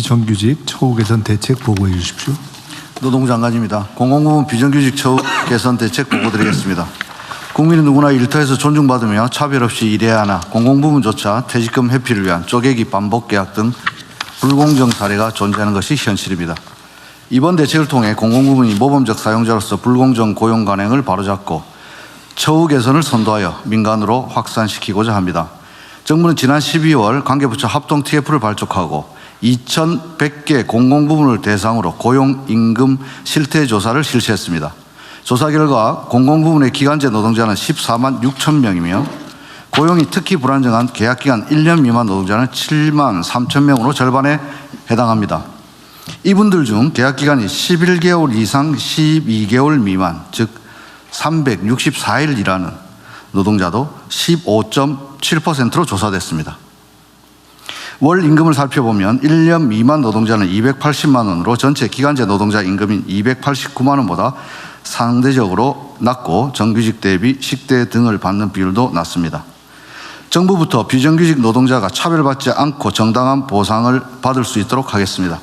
비정규직 처우 개선 대책 보고해 주십시오. 노동장관입니다. 공공부문 비정규직 처우 개선 대책 보고 드리겠습니다. 국민은 누구나 일터에서 존중받으며 차별 없이 일해야 하나 공공부문조차 퇴직금 회피를 위한 쪼개기 반복 계약 등 불공정 사례가 존재하는 것이 현실입니다. 이번 대책을 통해 공공부문이 모범적 사용자로서 불공정 고용 관행을 바로잡고 처우 개선을 선도하여 민간으로 확산시키고자 합니다. 정부는 지난 12월 관계부처 합동 TF를 발족하고 2,100개 공공부문을 대상으로 고용임금 실태조사를 실시했습니다. 조사 결과 공공부문의 기간제 노동자는 14만 6천 명이며 고용이 특히 불안정한 계약기간 1년 미만 노동자는 7만 3천 명으로 절반에 해당합니다. 이분들 중 계약기간이 11개월 이상 12개월 미만, 즉 364일 일하는 노동자도 15.7%로 조사됐습니다. 월 임금을 살펴보면 1년 미만 노동자는 280만 원으로 전체 기간제 노동자 임금인 289만 원보다 상대적으로 낮고 정규직 대비 식대 등을 받는 비율도 낮습니다. 정부부터 비정규직 노동자가 차별받지 않고 정당한 보상을 받을 수 있도록 하겠습니다.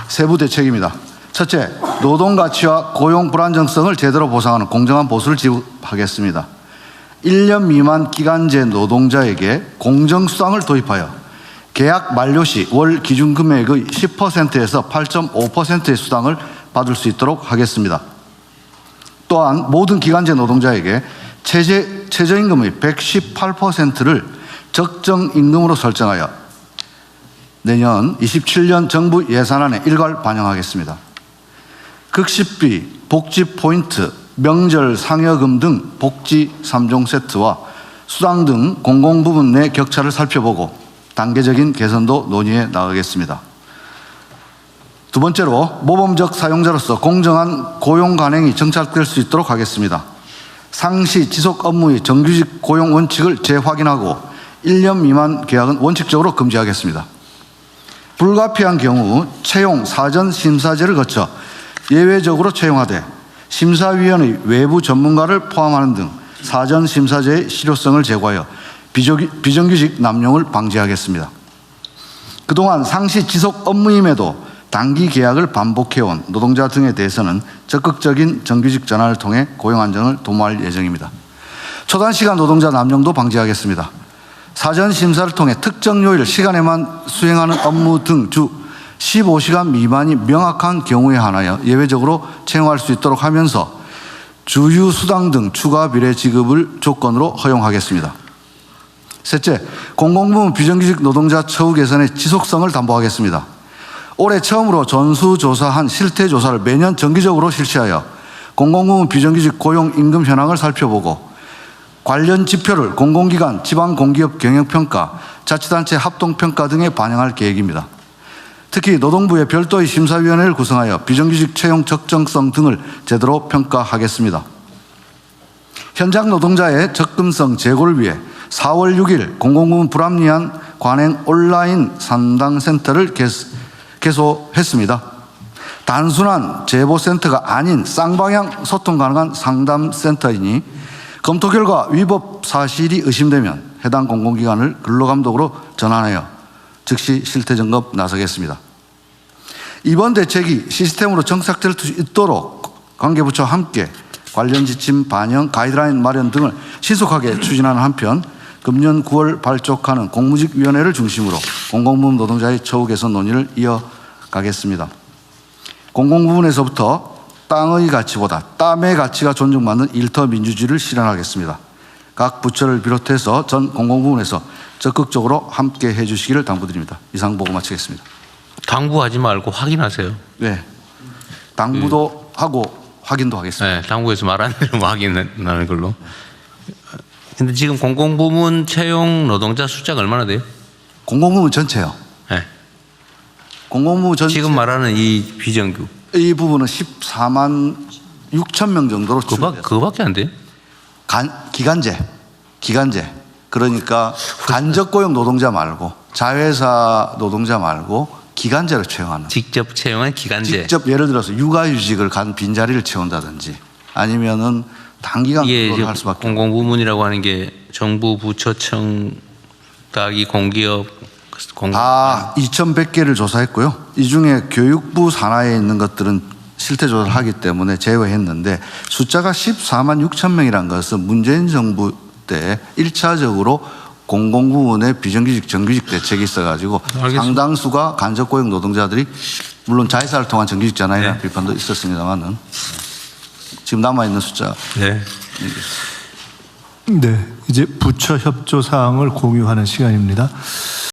세부 대책입니다. 첫째, 노동 가치와 고용 불안정성을 제대로 보상하는 공정한 보수를 지급하겠습니다. 1년 미만 기간제 노동자에게 공정수당을 도입하여 계약 만료 시 월 기준 금액의 10%에서 8.5%의 수당을 받을 수 있도록 하겠습니다. 또한 모든 기간제 노동자에게 최저임금의 118%를 적정임금으로 설정하여 내년 27년 정부 예산안에 일괄 반영하겠습니다. 급식비, 복지 포인트, 명절 상여금 등 복지 3종 세트와 수당 등 공공부문 내 격차를 살펴보고 단계적인 개선도 논의해 나가겠습니다. 두 번째로 모범적 사용자로서 공정한 고용 관행이 정착될 수 있도록 하겠습니다. 상시 지속 업무의 정규직 고용 원칙을 재확인하고 1년 미만 계약은 원칙적으로 금지하겠습니다. 불가피한 경우 채용 사전 심사제를 거쳐 예외적으로 채용하되 심사위원의 외부 전문가를 포함하는 등 사전 심사제의 실효성을 제고하여 비정규직 남용을 방지하겠습니다. 그동안 상시 지속 업무임에도 단기 계약을 반복해온 노동자 등에 대해서는 적극적인 정규직 전환을 통해 고용 안정을 도모할 예정입니다. 초단시간 노동자 남용도 방지하겠습니다. 사전 심사를 통해 특정 요일 시간에만 수행하는 업무 등 주 15시간 미만이 명확한 경우에 한하여 예외적으로 채용할 수 있도록 하면서 주휴수당 등 추가 비례 지급을 조건으로 허용하겠습니다. 셋째, 공공부문 비정규직 노동자 처우 개선의 지속성을 담보하겠습니다. 올해 처음으로 전수조사한 실태조사를 매년 정기적으로 실시하여 공공부문 비정규직 고용 임금 현황을 살펴보고 관련 지표를 공공기관, 지방공기업 경영평가, 자치단체 합동평가 등에 반영할 계획입니다. 특히 노동부에 별도의 심사위원회를 구성하여 비정규직 채용 적정성 등을 제대로 평가하겠습니다. 현장 노동자의 접근성 제고를 위해 4월 6일 공공부문 불합리한 관행 온라인 상담센터를 개소했습니다. 단순한 제보센터가 아닌 쌍방향 소통 가능한 상담센터이니 검토 결과 위법 사실이 의심되면 해당 공공기관을 근로감독으로 전환하여 즉시 실태점검 나서겠습니다. 이번 대책이 시스템으로 정착될 수 있도록 관계부처와 함께 관련 지침 반영, 가이드라인 마련 등을 신속하게 추진하는 한편 금년 9월 발족하는 공무직위원회를 중심으로 공공부문 노동자의 처우 개선 논의를 이어가겠습니다. 공공부문에서부터 땅의 가치보다 땀의 가치가 존중받는 일터 민주주의를 실현하겠습니다. 각 부처를 비롯해서 전 공공부문에서 적극적으로 함께 해주시기를 당부드립니다. 이상 보고 마치겠습니다. 당부하지 말고 확인하세요. 네, 당부도 하고 확인도 하겠습니다. 네, 당부에서 말하는 대로 확인하는 걸로. 근데 지금 공공부문 채용 노동자 숫자가 얼마나 돼요? 공공부문 전체요. 네. 공공부문 전체. 지금 말하는 이 비정규. 이 부분은 14만 6천 명 정도로 그거밖에 안 돼요? 기간제. 그러니까 간접고용 노동자 말고 자회사 노동자 말고 기간제로 채용하는. 직접 채용한 기간제. 직접 예를 들어서 육아휴직을 간 빈자리를 채운다든지 아니면은 단기간 근로를 할 수밖에. 공공부문이라고 하는 게 정부, 부처청, 다기 공기업, 다 2,100개를 조사했고요. 이 중에 교육부 산하에 있는 것들은 실태 조사를 하기 때문에 제외했는데 숫자가 14만 6천 명이라는 것은 문재인 정부 때 1차적으로 공공부문의 비정규직 정규직 대책이 있어가지고 알겠습니다. 상당수가 간접고용 노동자들이 물론 자회사를 통한 정규직자 아니라는 비판도 있었습니다만은 지금 남아있는 숫자. 네. 네, 이제 부처 협조 사항을 공유하는 시간입니다.